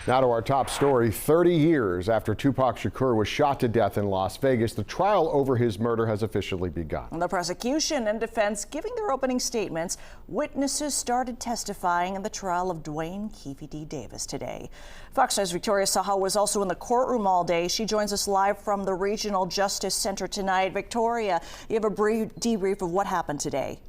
Now to our top story. 30 years after Tupac Shakur was shot to death in Las Vegas, the trial over his murder has officially begun. The prosecution and defense giving their opening statements. Witnesses started testifying in the trial of Dwayne "Keefe D. Davis today. Fox News' Victoria Saha was also in the courtroom all day. She joins us live from the Regional Justice Center tonight. Victoria, you have a brief debrief of what happened today.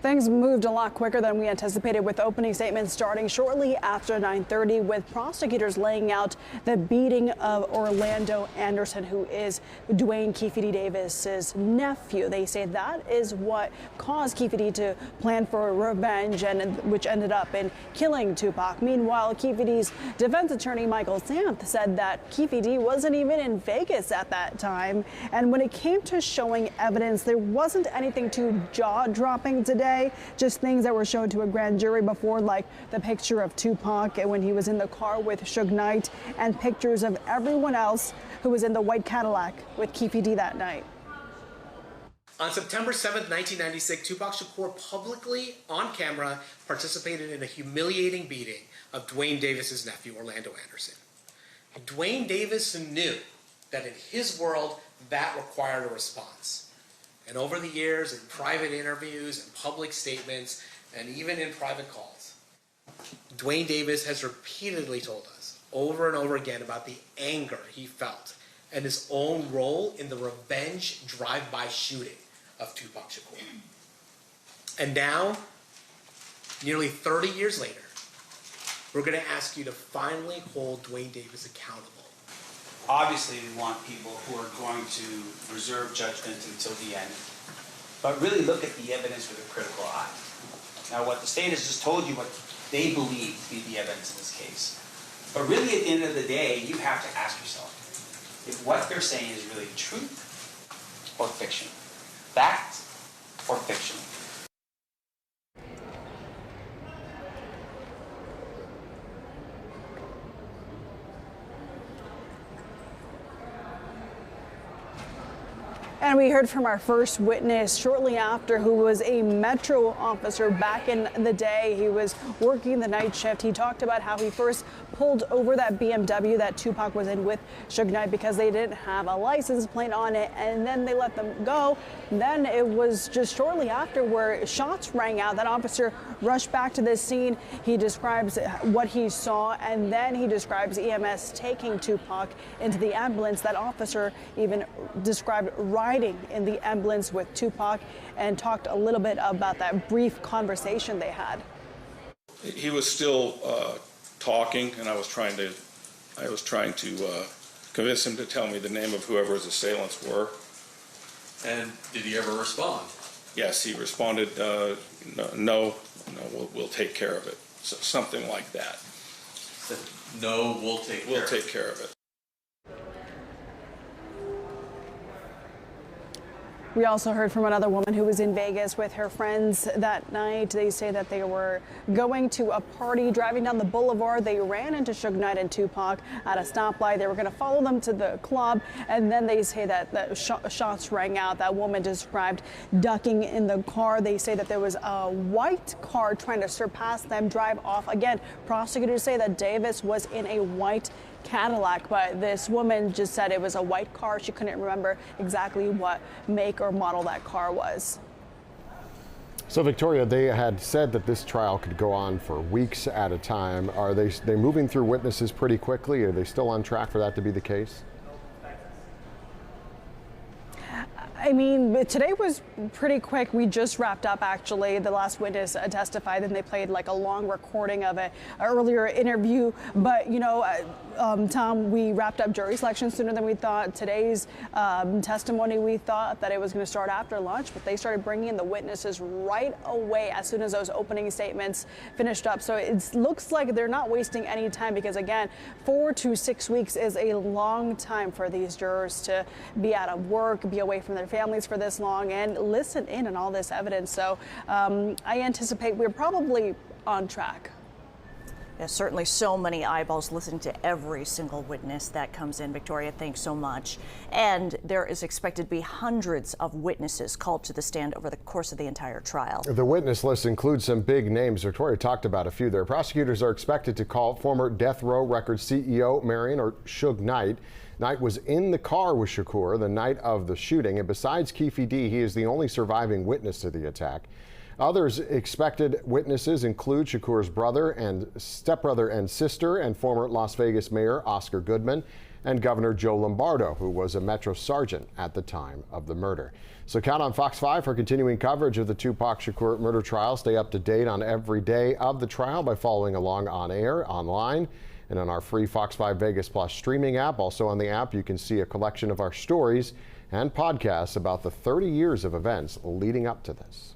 Things moved a lot quicker than we anticipated, with opening statements starting shortly after 9:30, with prosecutors laying out the beating of Orlando Anderson, who is Dwayne "Keefe D. Davis's nephew. They say that is what caused Keefe D. to plan for revenge, and which ended up in killing Tupac. Meanwhile, Keefe D.'s defense attorney Michael Santh said that Keefe D. wasn't even in Vegas at that time, and when it came to showing evidence, there wasn't anything too jaw-dropping today. Just things that were shown to a grand jury before, like the picture of Tupac when he was in the car with Suge Knight, and pictures of everyone else who was in the white Cadillac with Keefe D. that night. On September 7th, 1996, Tupac Shakur publicly, on camera, participated in a humiliating beating of Dwayne Davis's nephew, Orlando Anderson. Dwayne Davis knew that in his world, that required a response. And over the years, in private interviews and public statements, and even in private calls, Dwayne Davis has repeatedly told us over and over again about the anger he felt and his own role in the revenge drive-by shooting of Tupac Shakur. And now, nearly 30 years later, we're going to ask you to finally hold Dwayne Davis accountable. Obviously, we want people who are going to reserve judgment until the end, but really look at the evidence with a critical eye. Now, what the state has just told you what they believe to be the evidence in this case. But really, at the end of the day, you have to ask yourself if what they're saying is really truth or fiction, fact or fiction. And we heard from our first witness shortly after, who was a Metro officer back in the day. He was working the night shift. He talked about how he first pulled over that BMW that Tupac was in with Suge Knight because they didn't have a license plate on it, and then they let them go. Then it was just shortly after where shots rang out. That officer rushed back to this scene. He describes what he saw, and then he describes EMS taking Tupac into the ambulance. That officer even described riding in the ambulance with Tupac and talked a little bit about that brief conversation they had. He was still talking, and I was trying to convince him to tell me the name of whoever his assailants were. And did he ever respond? Yes, he responded, no, we'll take care of it. So, something like that. No, we'll take care of it. We also heard from another woman who was in Vegas with her friends that night. They say that they were going to a party, driving down the boulevard. They ran into Suge Knight and Tupac at a stoplight. They were going to follow them to the club, and then they say that shots rang out. That woman described ducking in the car. They say that there was a white car trying to surpass them, drive off. Again, prosecutors say that Davis was in a white Cadillac, but this woman just said it was a white car. She couldn't remember exactly what make or model that car was. So, Victoria, they had said that this trial could go on for weeks at a time. Are they moving through witnesses pretty quickly? Are they still on track for that to be the case? I mean, today was pretty quick. We just wrapped up, actually. The last witness testified, and they played like a long recording of an earlier interview. But, you know, Tom, we wrapped up jury selection sooner than we thought. Today's testimony, we thought that it was going to start after lunch, but they started bringing in the witnesses right away as soon as those opening statements finished up. So it looks like they're not wasting any time because, again, 4 to 6 weeks is a long time for these jurors to be out of work, be away from their families for this long, and listen in on all this evidence. So I anticipate we're probably on track. Yeah, certainly so many eyeballs listening to every single witness that comes in. Victoria, thanks so much. And there is expected to be hundreds of witnesses called to the stand over the course of the entire trial. The witness list includes some big names. Victoria talked about a few there. Prosecutors are expected to call former Death Row Records CEO Marion or Suge Knight. Knight was in the car with Shakur the night of the shooting, and besides Keefe D, he is the only surviving witness to the attack. Others expected witnesses include Shakur's brother and stepbrother and sister and former Las Vegas Mayor Oscar Goodman and Governor Joe Lombardo, who was a Metro sergeant at the time of the murder. So count on Fox 5 for continuing coverage of the Tupac Shakur murder trial. Stay up to date on every day of the trial by following along on air, online, and on our free Fox 5 Vegas Plus streaming app. Also on the app, you can see a collection of our stories and podcasts about the 30 years of events leading up to this.